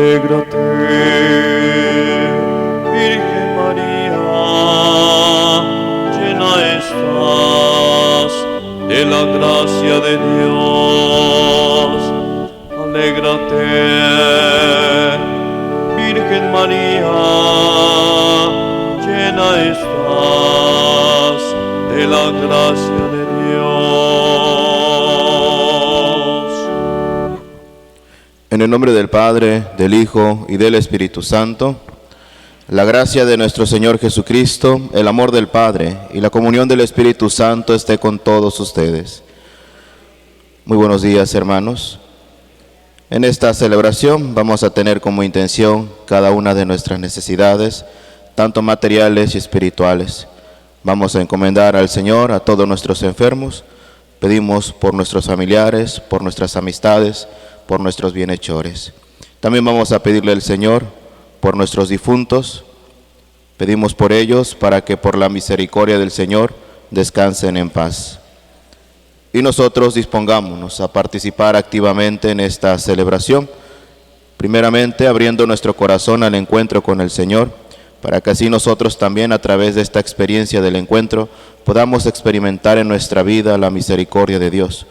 Alégrate, Virgen María, llena estás de la gracia de Dios. Alégrate, Virgen María, llena estás de la gracia de Dios. En el nombre del Padre, del Hijo y del Espíritu Santo, la gracia de nuestro Señor Jesucristo, el amor del Padre y la comunión del Espíritu Santo esté con todos ustedes. Muy buenos días, hermanos. En esta celebración vamos a tener como intención cada una de nuestras necesidades, tanto materiales y espirituales. Vamos a encomendar al Señor a todos nuestros enfermos. Pedimos por nuestros familiares, por nuestras amistades, por nuestros bienhechores. También vamos a pedirle al Señor por nuestros difuntos. Pedimos por ellos para que por la misericordia del Señor descansen en paz. Y nosotros dispongámonos a participar activamente en esta celebración, primeramente abriendo nuestro corazón al encuentro con el Señor, para que así nosotros también a través de esta experiencia del encuentro podamos experimentar en nuestra vida la misericordia de Dios.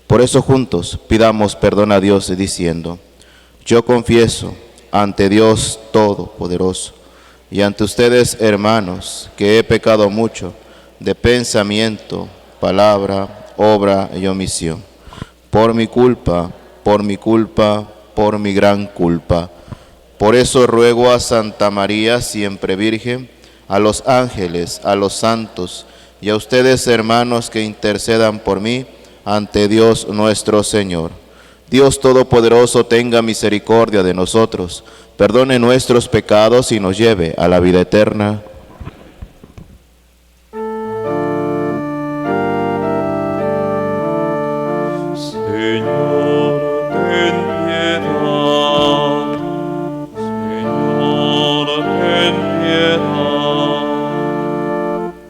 Por eso juntos pidamos perdón a Dios diciendo: yo confieso ante Dios Todopoderoso y ante ustedes, hermanos, que he pecado mucho de pensamiento, palabra, obra y omisión, por mi culpa, por mi gran culpa. Por eso ruego a Santa María, siempre Virgen, a los ángeles, a los santos y a ustedes, hermanos, que intercedan por mí ante Dios nuestro Señor. Dios Todopoderoso tenga misericordia de nosotros, perdone nuestros pecados y nos lleve a la vida eterna. Señor, ten piedad. Señor, ten piedad.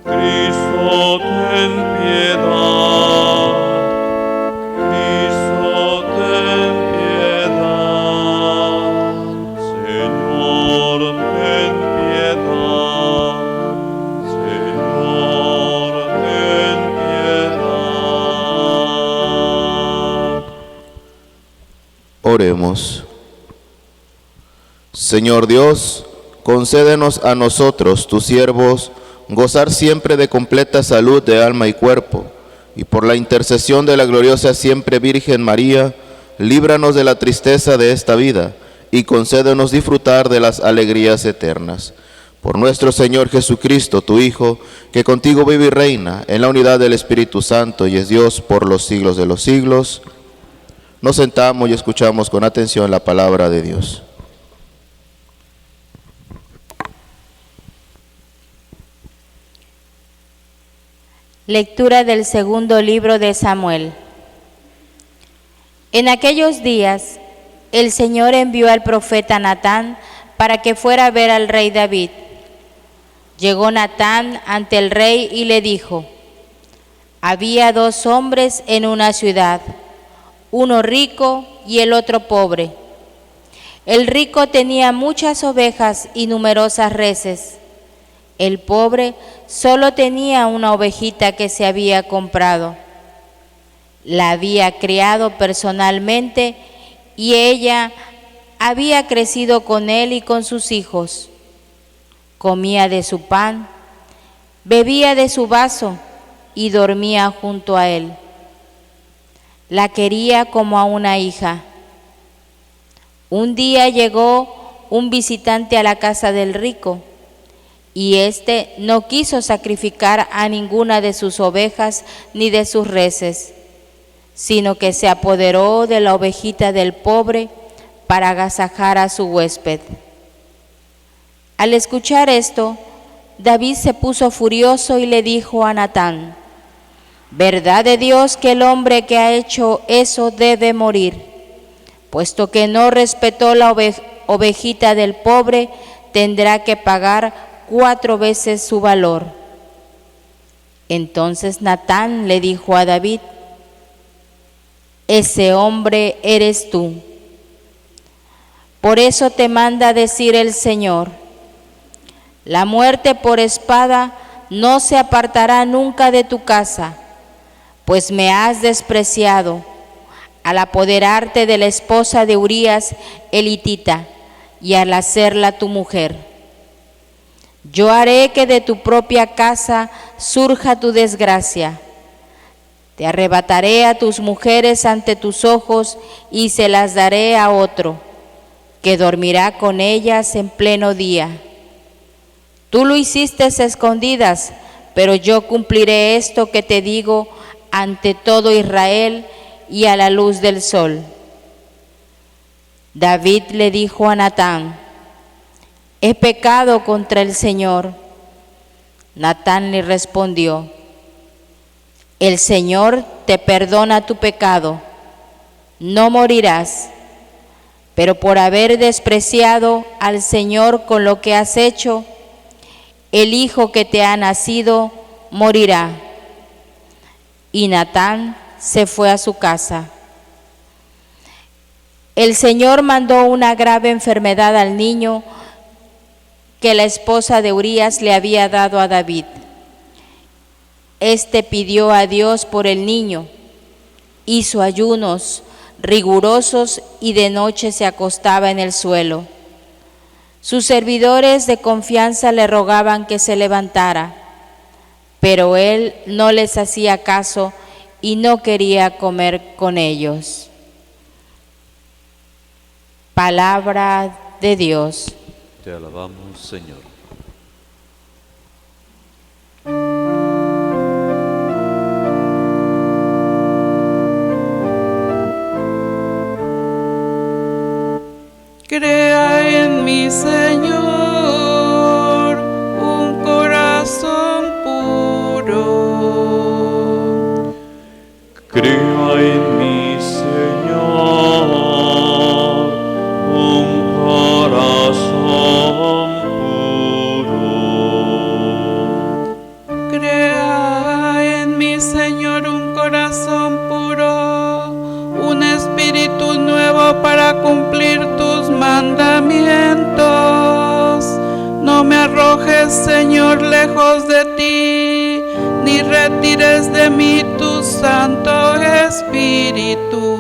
Cristo, ten piedad. Cristo, ten piedad. Señor, ten piedad. Señor, ten piedad. Oremos. Señor Dios, concédenos a nosotros, tus siervos, gozar siempre de completa salud de alma y cuerpo, y por la intercesión de la gloriosa siempre Virgen María, líbranos de la tristeza de esta vida, y concédenos disfrutar de las alegrías eternas. Por nuestro Señor Jesucristo, tu Hijo, que contigo vive y reina en la unidad del Espíritu Santo y es Dios por los siglos de los siglos. Nos sentamos y escuchamos con atención la palabra de Dios. Lectura del segundo libro de Samuel. En aquellos días, el Señor envió al profeta Natán para que fuera a ver al rey David. Llegó Natán ante el rey y le dijo: había dos hombres en una ciudad, uno rico y el otro pobre. El rico tenía muchas ovejas y numerosas reses. El pobre solo tenía una ovejita que se había comprado. La había criado personalmente y ella había crecido con él y con sus hijos. Comía de su pan, bebía de su vaso y dormía junto a él. La quería como a una hija. Un día llegó un visitante a la casa del rico, y éste no quiso sacrificar a ninguna de sus ovejas ni de sus reses, sino que se apoderó de la ovejita del pobre para agasajar a su huésped. Al escuchar esto, David se puso furioso y le dijo a Natán: verdad de Dios que el hombre que ha hecho eso debe morir, puesto que no respetó la ovejita del pobre, tendrá que pagar 4 veces su valor. Entonces Natán le dijo a David: ese hombre eres tú. Por eso te manda decir el Señor: la muerte por espada no se apartará nunca de tu casa, pues me has despreciado al apoderarte de la esposa de Urías el hitita y al hacerla tu mujer. Yo haré que de tu propia casa surja tu desgracia. Te arrebataré a tus mujeres ante tus ojos y se las daré a otro, que dormirá con ellas en pleno día. Tú lo hiciste a escondidas, pero yo cumpliré esto que te digo ante todo Israel y a la luz del sol. David le dijo a Natán: he pecado contra el Señor. Natán le respondió: el Señor te perdona tu pecado, no morirás, pero por haber despreciado al Señor con lo que has hecho, el hijo que te ha nacido morirá. Y Natán se fue a su casa. El Señor mandó una grave enfermedad al niño que la esposa de Urías le había dado a David. Este pidió a Dios por el niño, hizo ayunos rigurosos y de noche se acostaba en el suelo. Sus servidores de confianza le rogaban que se levantara, pero él no les hacía caso y no quería comer con ellos. Palabra de Dios. Te alabamos, Señor. Crea en mí, Señor, un corazón puro. Crea en mí, Señor, un corazón puro. Crea en mí, Señor, un corazón puro, un espíritu nuevo para cumplir tus mandamientos. No me arrojes, Señor, lejos de ti, ni retires de mí tu Santo Espíritu.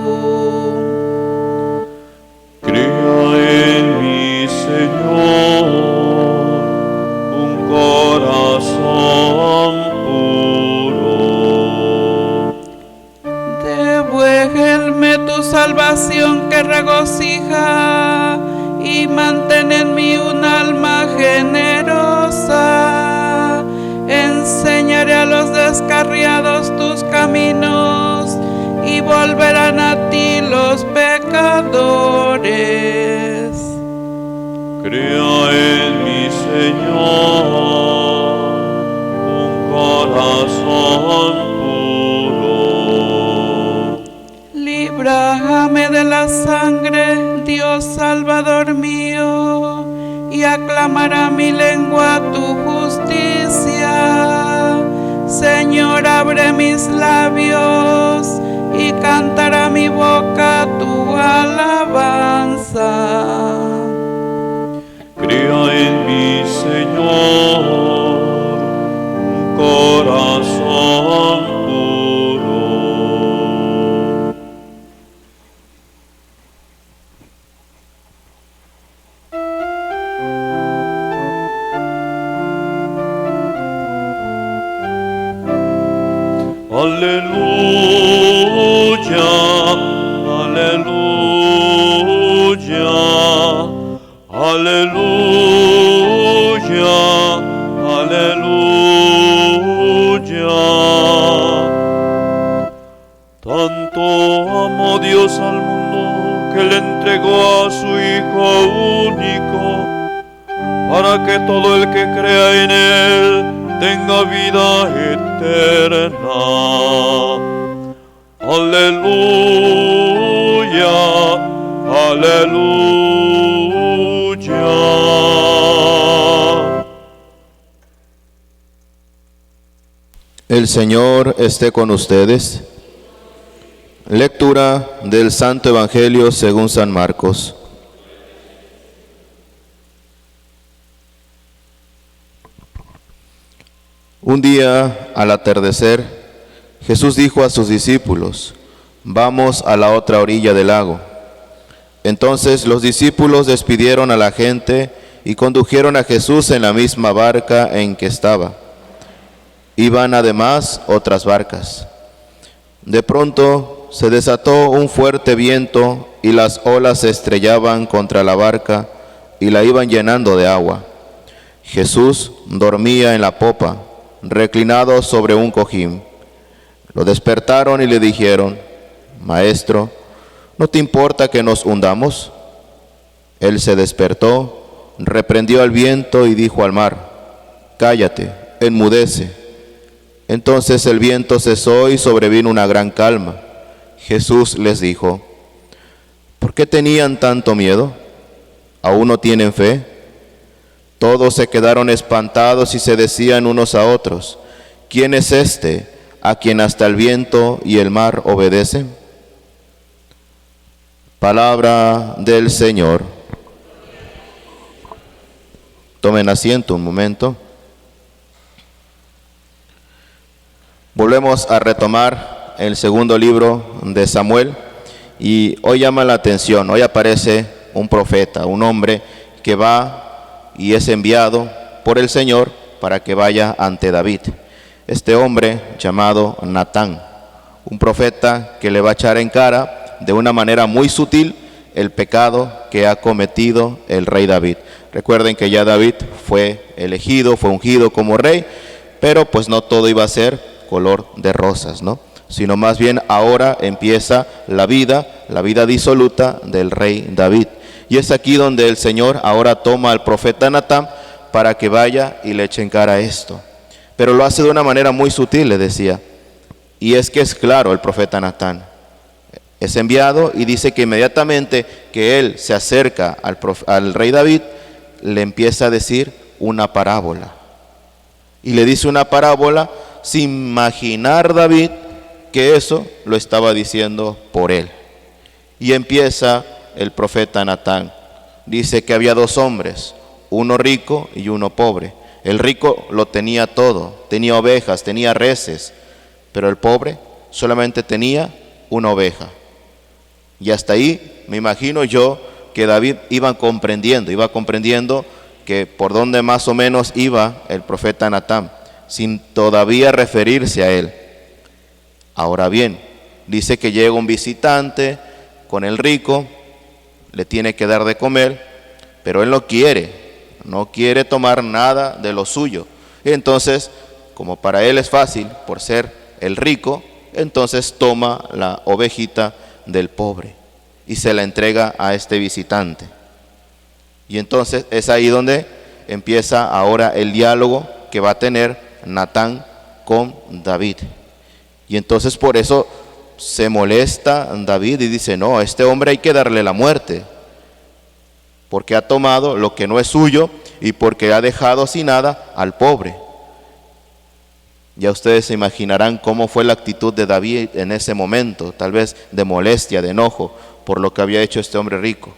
Crea en mí, Señor, un corazón puro. Devuélveme tu salvación que regocija y mantén en mí un alma generosa. Enseñaré a los descarriados tus caminos y volverán a ti los pecadores. Crea en mí, Señor, un corazón puro. Líbrame de la sangre, Dios Salvador mío, y aclamará mi lengua tu justicia. Señor, abre mis labios y cantará mi boca tu alabanza. Crea en mí, Señor, un corazón puro. Aleluya, aleluya, aleluya, aleluya. Tanto amó Dios al mundo que le entregó a su Hijo único, para que todo el que crea en Él tenga vida eterna. Aleluya, aleluya. El Señor esté con ustedes. Lectura del Santo Evangelio según San Marcos. Un día, al atardecer, Jesús dijo a sus discípulos: «Vamos a la otra orilla del lago». Entonces los discípulos despidieron a la gente y condujeron a Jesús en la misma barca en que estaba. Iban además otras barcas. De pronto se desató un fuerte viento y las olas se estrellaban contra la barca y la iban llenando de agua. Jesús dormía en la popa, reclinado sobre un cojín. Lo despertaron y le dijeron: «Maestro, ¿no te importa que nos hundamos?». Él se despertó, reprendió al viento y dijo al mar: «Cállate, enmudece». Entonces el viento cesó y sobrevino una gran calma. Jesús les dijo: «¿Por qué tenían tanto miedo? ¿Aún no tienen fe?». Todos se quedaron espantados y se decían unos a otros: «¿Quién es este a quien hasta el viento y el mar obedecen?». Palabra del Señor. Tomen asiento un momento. Volvemos a retomar el segundo libro de Samuel y hoy llama la atención, hoy aparece un profeta, un hombre que va y es enviado por el Señor para que vaya ante David. Este hombre llamado Natán, un profeta que le va a echar en cara de una manera muy sutil el pecado que ha cometido el rey David. Recuerden que ya David fue elegido, fue ungido como rey, pero pues no todo iba a ser color de rosas, ¿no? Sino más bien ahora empieza la vida disoluta del rey David. Y es aquí donde el Señor ahora toma al profeta Natán para que vaya y le eche en cara esto. Pero lo hace de una manera muy sutil, le decía. Y es que es claro, el profeta Natán es enviado y dice que inmediatamente que él se acerca al rey David, le empieza a decir una parábola. Y le dice una parábola sin imaginar David que eso lo estaba diciendo por él. Y empieza el profeta Natán. Dice que había dos hombres, uno rico y uno pobre. El rico lo tenía todo, tenía ovejas, tenía reses, pero el pobre solamente tenía una oveja. Y hasta ahí me imagino yo que David iba comprendiendo que por dónde más o menos iba el profeta Natán, sin todavía referirse a él. Ahora bien, dice que llega un visitante con el rico, le tiene que dar de comer, pero él no quiere tomar nada de lo suyo. Y entonces, como para él es fácil, por ser el rico, entonces toma la ovejita del pobre y se la entrega a este visitante. Y entonces es ahí donde empieza ahora el diálogo que va a tener Natán con David. Y entonces por eso se molesta David y dice: no, a este hombre hay que darle la muerte, porque ha tomado lo que no es suyo y porque ha dejado sin nada al pobre. Ya ustedes se imaginarán cómo fue la actitud de David en ese momento, tal vez de molestia, de enojo, por lo que había hecho este hombre rico,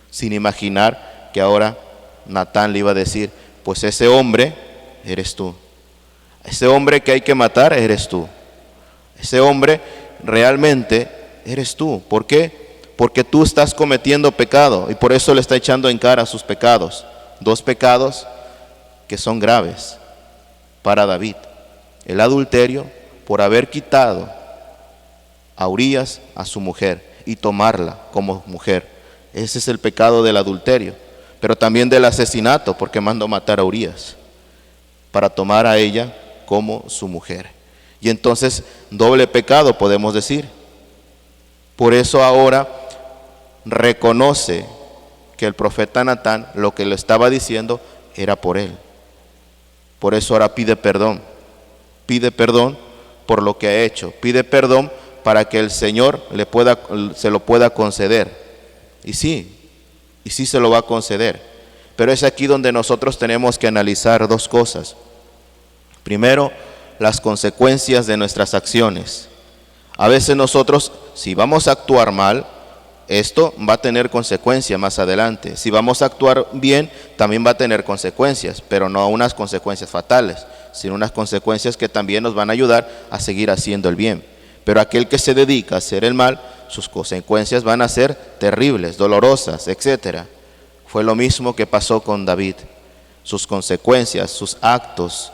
sin imaginar que ahora Natán le iba a decir: pues ese hombre eres tú, ese hombre que hay que matar eres tú, ese hombre realmente eres tú. ¿Por qué? Porque tú estás cometiendo pecado y por eso le está echando en cara sus pecados, dos pecados que son graves para David. El adulterio por haber quitado a Urías a su mujer y tomarla como mujer. Ese es el pecado del adulterio, pero también del asesinato, porque mandó matar a Urías para tomar a ella como su mujer. Y entonces doble pecado, podemos decir. Por eso ahora reconoce que el profeta Natán lo que le estaba diciendo era por él. Por eso ahora pide perdón por lo que ha hecho, pide perdón para que el Señor se lo pueda conceder. Y sí se lo va a conceder. Pero es aquí donde nosotros tenemos que analizar dos cosas. Primero, las consecuencias de nuestras acciones. A veces nosotros, si vamos a actuar mal, esto va a tener consecuencias más adelante. Si vamos a actuar bien, también va a tener consecuencias, pero no unas consecuencias fatales, sino unas consecuencias que también nos van a ayudar a seguir haciendo el bien. Pero aquel que se dedica a hacer el mal, sus consecuencias van a ser terribles, dolorosas, etc. Fue lo mismo que pasó con David. Sus consecuencias, sus actos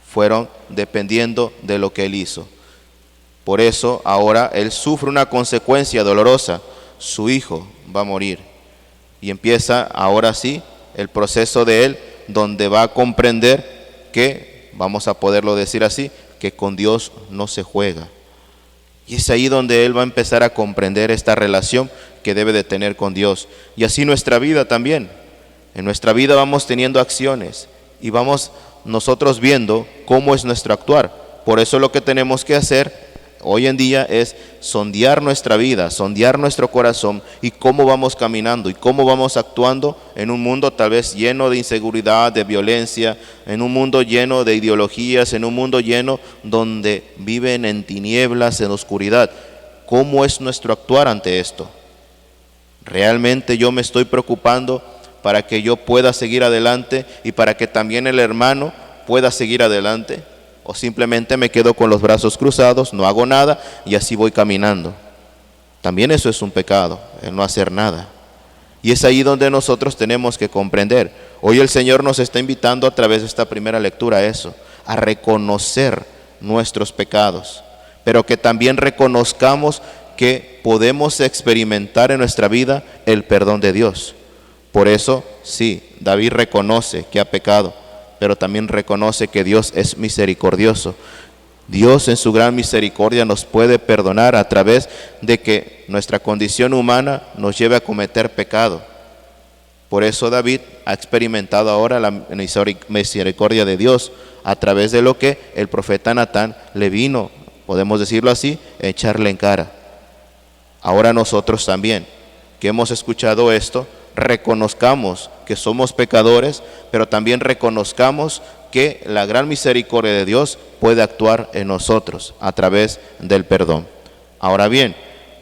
fueron dependiendo de lo que él hizo. Por eso ahora él sufre una consecuencia dolorosa. Su hijo va a morir. Y empieza ahora sí el proceso de él, donde va a comprender que, vamos a poderlo decir así, que con Dios no se juega. Y es ahí donde él va a empezar a comprender esta relación que debe de tener con Dios. Y así nuestra vida también. En nuestra vida vamos teniendo acciones y vamos nosotros viendo cómo es nuestro actuar. Por eso lo que tenemos que hacer hoy en día es sondear nuestra vida, sondear nuestro corazón y cómo vamos caminando y cómo vamos actuando en un mundo tal vez lleno de inseguridad, de violencia, en un mundo lleno de ideologías, en un mundo lleno donde viven en tinieblas, en oscuridad. ¿Cómo es nuestro actuar ante esto? ¿Realmente yo me estoy preocupando para que yo pueda seguir adelante y para que también el hermano pueda seguir adelante? ¿O simplemente me quedo con los brazos cruzados, no hago nada y así voy caminando? También eso es un pecado, el no hacer nada. Y es ahí donde nosotros tenemos que comprender. Hoy el Señor nos está invitando a través de esta primera lectura a eso, a reconocer nuestros pecados, pero que también reconozcamos que podemos experimentar en nuestra vida el perdón de Dios. Por eso, sí, David reconoce que ha pecado, pero también reconoce que Dios es misericordioso. Dios en su gran misericordia nos puede perdonar a través de que nuestra condición humana nos lleve a cometer pecado. Por eso David ha experimentado ahora la misericordia de Dios a través de lo que el profeta Natán le vino, podemos decirlo así, a echarle en cara. Ahora nosotros también, que hemos escuchado esto, reconozcamos que somos pecadores, pero también reconozcamos que la gran misericordia de Dios puede actuar en nosotros a través del perdón. Ahora bien,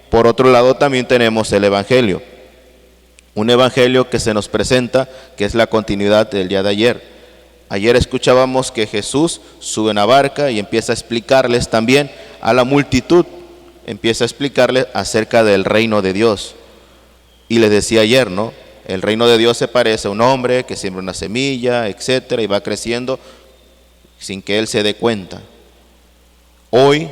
por otro lado también tenemos el Evangelio. Un Evangelio que se nos presenta, que es la continuidad del día de ayer. Ayer escuchábamos que Jesús sube en la barca y empieza a explicarles también a la multitud, empieza a explicarles acerca del reino de Dios. Y les decía ayer, ¿no? El reino de Dios se parece a un hombre que siembra una semilla, etcétera, y va creciendo sin que él se dé cuenta. Hoy,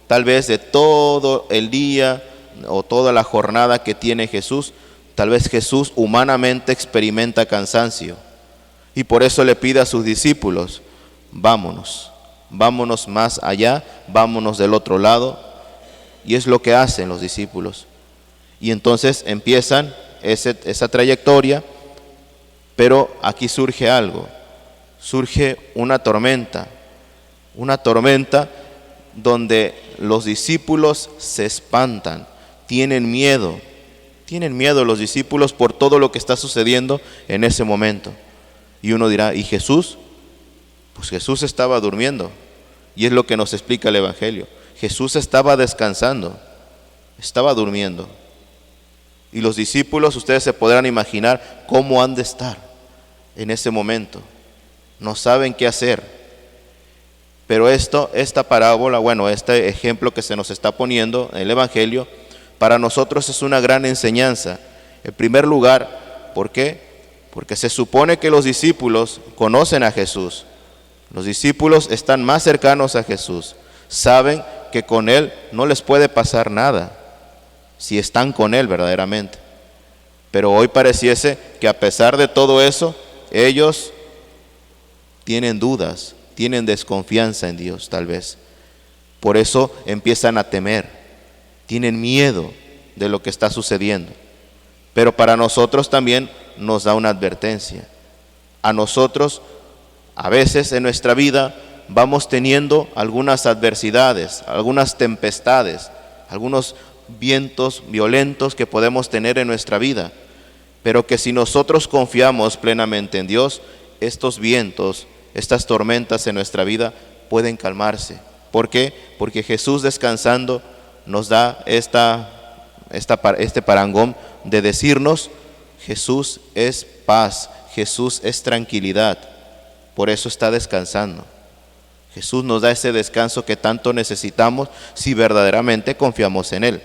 tal vez de todo el día o toda la jornada que tiene Jesús, tal vez Jesús humanamente experimenta cansancio. Y por eso le pide a sus discípulos, vámonos más allá, vámonos del otro lado. Y es lo que hacen los discípulos. Y entonces empiezan esa trayectoria, pero aquí surge algo, surge una tormenta donde los discípulos se espantan, tienen miedo los discípulos por todo lo que está sucediendo en ese momento. Y uno dirá, ¿y Jesús? Pues Jesús estaba durmiendo, y es lo que nos explica el Evangelio. Jesús estaba descansando, estaba durmiendo. Y los discípulos, ustedes se podrán imaginar cómo han de estar en ese momento. No saben qué hacer. Pero esta parábola, este ejemplo que se nos está poniendo en el Evangelio, para nosotros es una gran enseñanza. En primer lugar, ¿por qué? Porque se supone que los discípulos conocen a Jesús. Los discípulos están más cercanos a Jesús. Saben que con Él no les puede pasar nada, si están con Él verdaderamente. Pero hoy pareciese que a pesar de todo eso, ellos tienen dudas, tienen desconfianza en Dios tal vez. Por eso empiezan a temer, tienen miedo de lo que está sucediendo. Pero para nosotros también nos da una advertencia. A nosotros, a veces en nuestra vida, vamos teniendo algunas adversidades, algunas tempestades, algunos vientos violentos que podemos tener en nuestra vida, pero que si nosotros confiamos plenamente en Dios, estos vientos, estas tormentas en nuestra vida pueden calmarse. ¿Por qué? Porque Jesús descansando nos da esta este parangón de decirnos, Jesús es paz, Jesús es tranquilidad, por eso está descansando. Jesús nos da ese descanso que tanto necesitamos si verdaderamente confiamos en Él.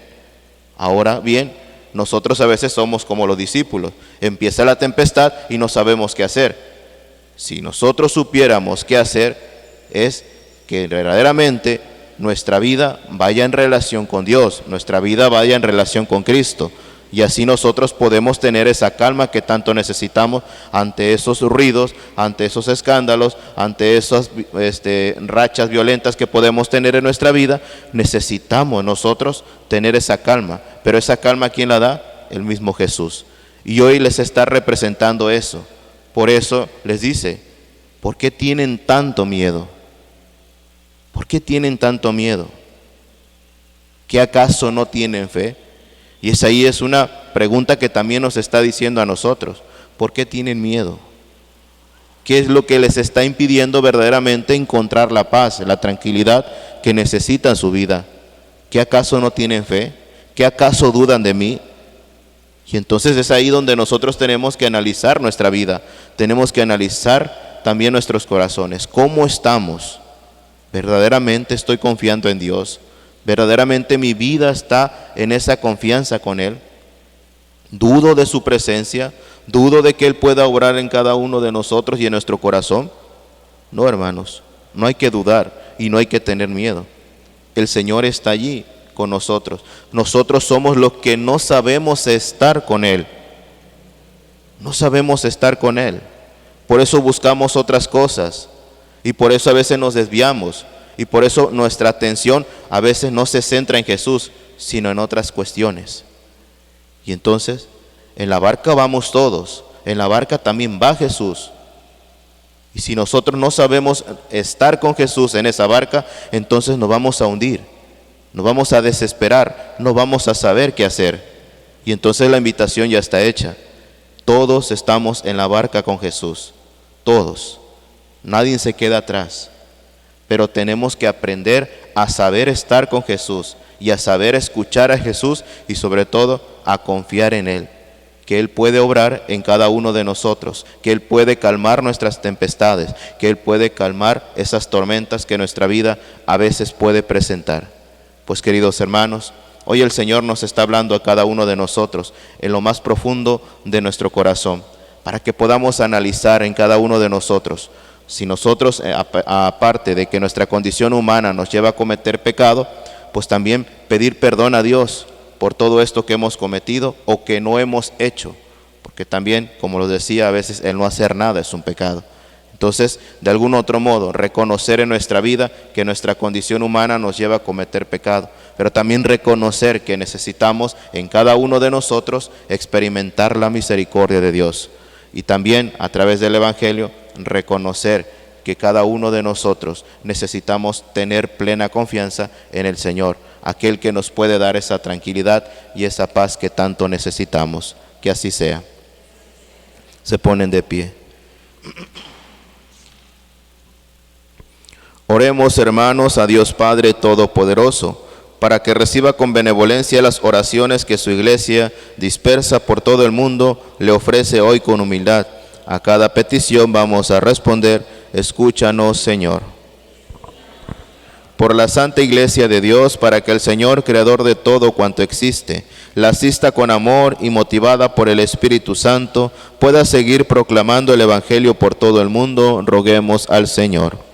Ahora bien, nosotros a veces somos como los discípulos, empieza la tempestad y no sabemos qué hacer. Si nosotros supiéramos qué hacer, es que verdaderamente nuestra vida vaya en relación con Dios, nuestra vida vaya en relación con Cristo, y así nosotros podemos tener esa calma que tanto necesitamos ante esos ruidos, ante esos escándalos, ante esas rachas violentas que podemos tener en nuestra vida. Necesitamos nosotros tener esa calma, pero esa calma, ¿quién la da? El mismo Jesús. Y hoy les está representando eso. Por eso les dice, ¿por qué tienen tanto miedo? ¿Por qué tienen tanto miedo? ¿Qué acaso no tienen fe? Y esa ahí es una pregunta que también nos está diciendo a nosotros. ¿Por qué tienen miedo? ¿Qué es lo que les está impidiendo verdaderamente encontrar la paz, la tranquilidad que necesitan en su vida? ¿Qué acaso no tienen fe? ¿Qué acaso dudan de mí? Y entonces es ahí donde nosotros tenemos que analizar nuestra vida. Tenemos que analizar también nuestros corazones. ¿Cómo estamos? ¿Verdaderamente estoy confiando en Dios? ¿Verdaderamente mi vida está en esa confianza con Él? ¿Dudo de su presencia? ¿Dudo de que Él pueda obrar en cada uno de nosotros y en nuestro corazón? No, hermanos, no hay que dudar y no hay que tener miedo. El Señor está allí con nosotros. Nosotros somos los que no sabemos estar con Él. No sabemos estar con Él. Por eso buscamos otras cosas y por eso a veces nos desviamos. Y por eso nuestra atención a veces no se centra en Jesús, sino en otras cuestiones. Y entonces, en la barca vamos todos, en la barca también va Jesús. Y si nosotros no sabemos estar con Jesús en esa barca, entonces nos vamos a hundir, nos vamos a desesperar, no vamos a saber qué hacer. Y entonces la invitación ya está hecha. Todos estamos en la barca con Jesús, todos. Nadie se queda atrás. Pero tenemos que aprender a saber estar con Jesús y a saber escuchar a Jesús y sobre todo a confiar en Él, que Él puede obrar en cada uno de nosotros, que Él puede calmar nuestras tempestades, que Él puede calmar esas tormentas que nuestra vida a veces puede presentar. Pues queridos hermanos, hoy el Señor nos está hablando a cada uno de nosotros en lo más profundo de nuestro corazón, para que podamos analizar en cada uno de nosotros. Si nosotros, aparte de que nuestra condición humana nos lleva a cometer pecado, pues también pedir perdón a Dios por todo esto que hemos cometido o que no hemos hecho. Porque también, como lo decía, a veces el no hacer nada es un pecado. Entonces, de algún otro modo, reconocer en nuestra vida que nuestra condición humana nos lleva a cometer pecado. Pero también reconocer que necesitamos en cada uno de nosotros experimentar la misericordia de Dios. Y también, a través del Evangelio, reconocer que cada uno de nosotros necesitamos tener plena confianza en el Señor, aquel que nos puede dar esa tranquilidad y esa paz que tanto necesitamos. Que así sea. Se ponen de pie. Oremos, hermanos, a Dios Padre Todopoderoso, para que reciba con benevolencia las oraciones que su Iglesia, dispersa por todo el mundo, le ofrece hoy con humildad. A cada petición vamos a responder, escúchanos, Señor. Por la Santa Iglesia de Dios, para que el Señor, Creador de todo cuanto existe, la asista con amor y motivada por el Espíritu Santo, pueda seguir proclamando el Evangelio por todo el mundo, roguemos al Señor.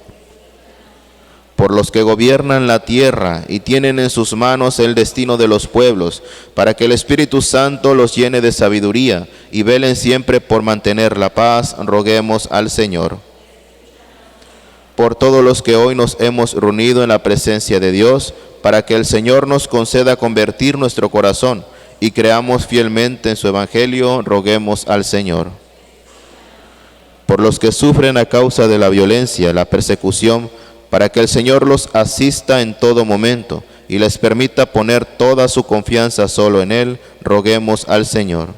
Por los que gobiernan la tierra y tienen en sus manos el destino de los pueblos, para que el Espíritu Santo los llene de sabiduría y velen siempre por mantener la paz, roguemos al Señor. Por todos los que hoy nos hemos reunido en la presencia de Dios, para que el Señor nos conceda convertir nuestro corazón y creamos fielmente en su Evangelio, roguemos al Señor. Por los que sufren a causa de la violencia, la persecución, para que el Señor los asista en todo momento y les permita poner toda su confianza solo en Él, roguemos al Señor.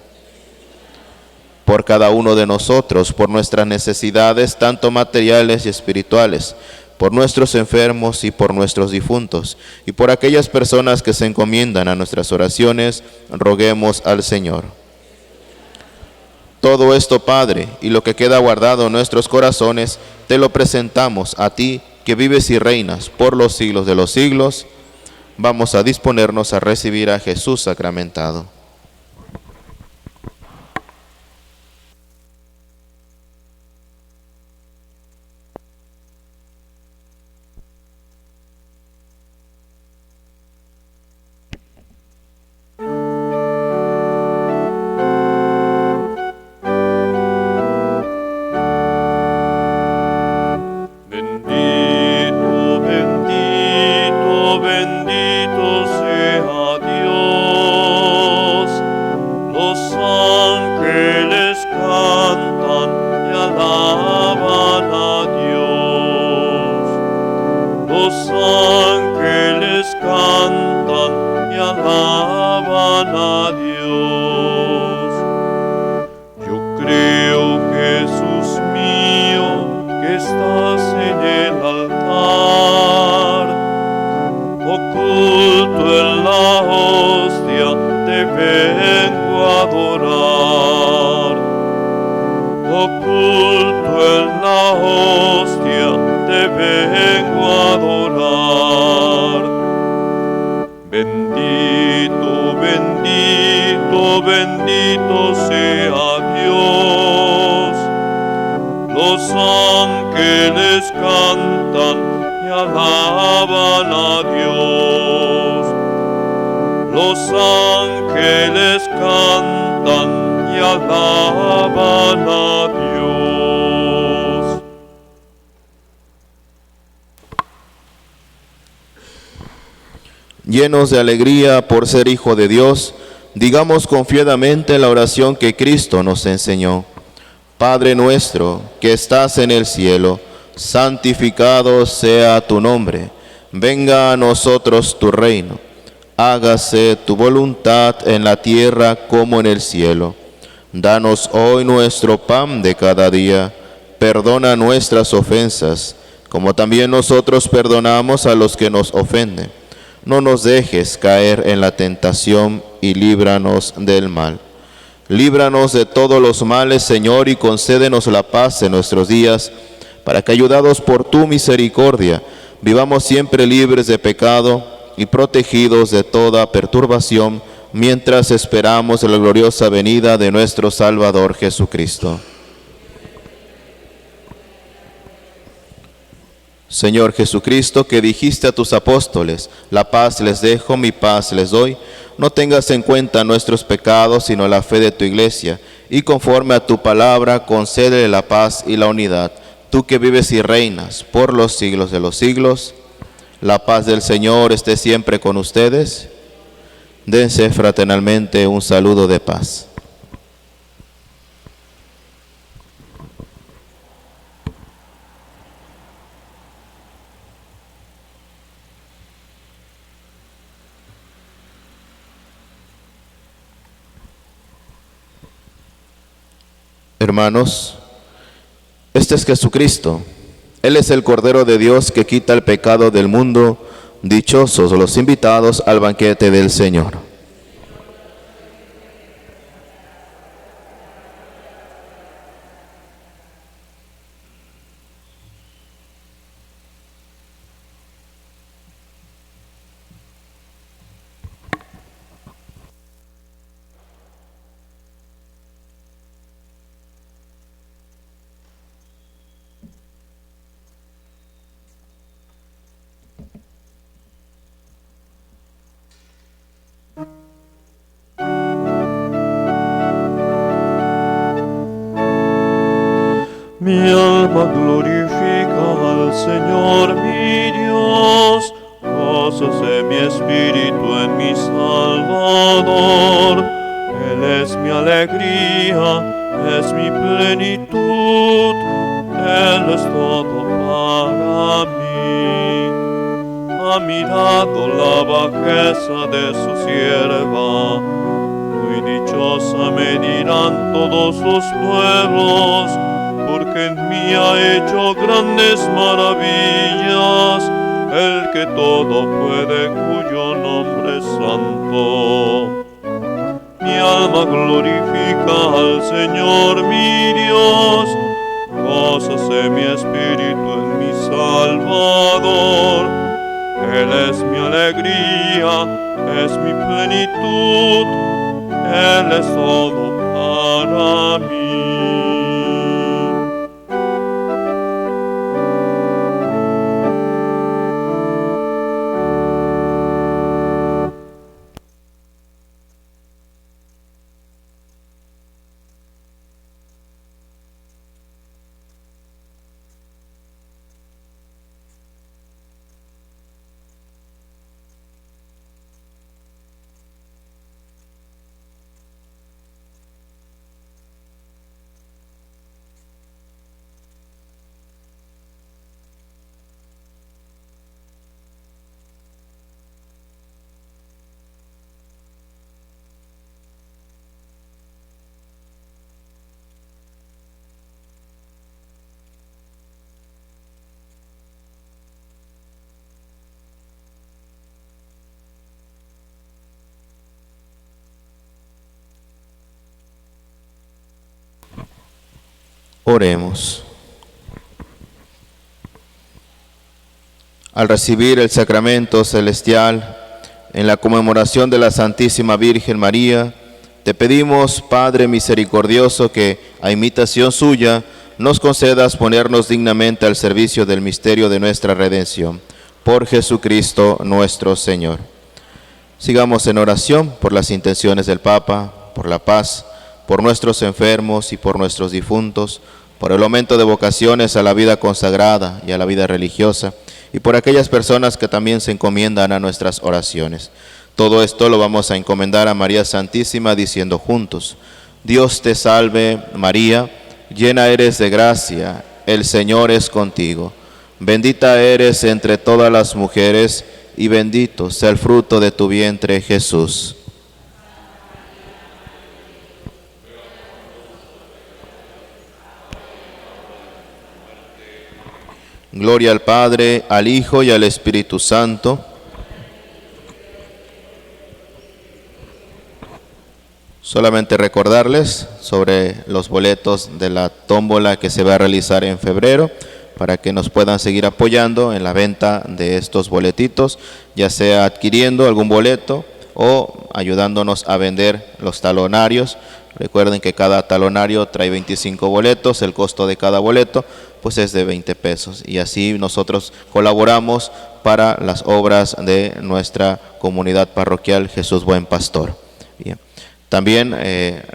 Por cada uno de nosotros, por nuestras necesidades, tanto materiales y espirituales, por nuestros enfermos y por nuestros difuntos, y por aquellas personas que se encomiendan a nuestras oraciones, roguemos al Señor. Todo esto, Padre, y lo que queda guardado en nuestros corazones, te lo presentamos a ti, que vives y reinas por los siglos de los siglos. Vamos a disponernos a recibir a Jesús sacramentado. Bendito sea Dios. Los ángeles cantan y alaban a Dios. Los ángeles cantan y alaban a Dios. Llenos de alegría por ser hijo de Dios, digamos confiadamente la oración que Cristo nos enseñó. Padre nuestro, que estás en el cielo, santificado sea tu nombre. Venga a nosotros tu reino. Hágase tu voluntad en la tierra como en el cielo. Danos hoy nuestro pan de cada día. Perdona nuestras ofensas, como también nosotros perdonamos a los que nos ofenden. No nos dejes caer en la tentación y líbranos del mal. Líbranos de todos los males, Señor, y concédenos la paz en nuestros días, para que, ayudados por tu misericordia, vivamos siempre libres de pecado y protegidos de toda perturbación, mientras esperamos la gloriosa venida de nuestro Salvador Jesucristo. Señor Jesucristo, que dijiste a tus apóstoles, la paz les dejo, mi paz les doy, no tengas en cuenta nuestros pecados, sino la fe de tu iglesia, y conforme a tu palabra, concédele la paz y la unidad. Tú que vives y reinas por los siglos de los siglos, la paz del Señor esté siempre con ustedes. Dense fraternalmente un saludo de paz. Hermanos, este es Jesucristo. Él es el Cordero de Dios que quita el pecado del mundo. Dichosos los invitados al banquete del Señor. Mi alma glorifica al Señor mi Dios, gózase mi espíritu en mi Salvador. Él es mi alegría, es mi plenitud, Él es todo para mí. Ha mirado la bajeza de su sierva, muy dichosa me dirán todos los pueblos, porque en mí ha hecho grandes maravillas, el que todo puede, cuyo nombre es santo. Mi alma glorifica al Señor mi Dios, gózase mi espíritu en mi Salvador. Él es mi alegría, es mi plenitud, Él es todo para mí. Oremos. Al recibir el sacramento celestial en la conmemoración de la Santísima Virgen María, te pedimos, Padre misericordioso, que a imitación suya nos concedas ponernos dignamente al servicio del misterio de nuestra redención. Por Jesucristo nuestro Señor. Sigamos en oración por las intenciones del Papa, por la paz, por nuestros enfermos y por nuestros difuntos, por el aumento de vocaciones a la vida consagrada y a la vida religiosa, y por aquellas personas que también se encomiendan a nuestras oraciones. Todo esto lo vamos a encomendar a María Santísima diciendo juntos: Dios te salve María, llena eres de gracia, el Señor es contigo. Bendita eres entre todas las mujeres, y bendito sea el fruto de tu vientre, Jesús. Gloria al Padre, al Hijo y al Espíritu Santo. Solamente recordarles sobre los boletos de la tómbola que se va a realizar en febrero, para que nos puedan seguir apoyando en la venta de estos boletitos, ya sea adquiriendo algún boleto o ayudándonos a vender los talonarios. Recuerden que cada talonario trae 25 boletos, el costo de cada boleto pues es de 20 pesos, y así nosotros colaboramos para las obras de nuestra comunidad parroquial Jesús Buen Pastor. Bien. También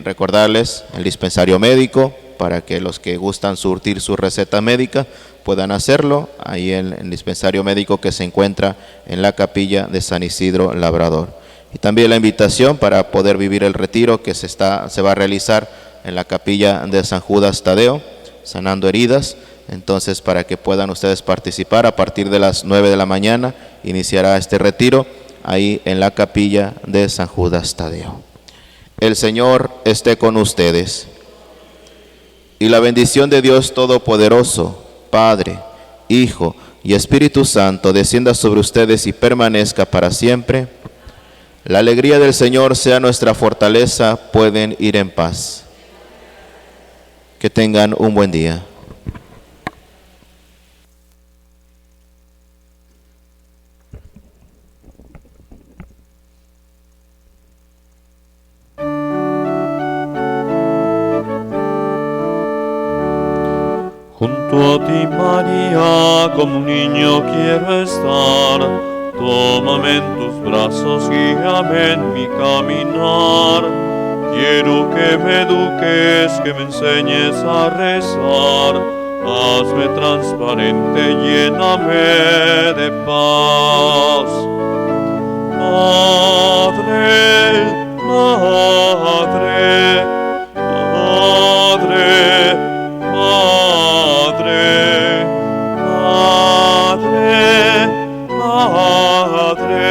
recordarles el dispensario médico, para que los que gustan surtir su receta médica puedan hacerlo ahí en el dispensario médico que se encuentra en la capilla de San Isidro Labrador. Y también la invitación para poder vivir el retiro que se va a realizar en la capilla de San Judas Tadeo, sanando heridas. Entonces, para que puedan ustedes participar, a partir de las 9 de la mañana iniciará este retiro ahí en la capilla de San Judas Tadeo. El Señor esté con ustedes. Y la bendición de Dios Todopoderoso, Padre, Hijo y Espíritu Santo, descienda sobre ustedes y permanezca para siempre. La alegría del Señor sea nuestra fortaleza. Pueden ir en paz. Que tengan un buen día. Junto a ti, María, como un niño quiero estar. Tómame en tus brazos, guíame en mi caminar. Quiero que me eduques, que me enseñes a rezar. Hazme transparente, lléname de paz. Madre, Madre, Madre, Madre, Madre, Madre.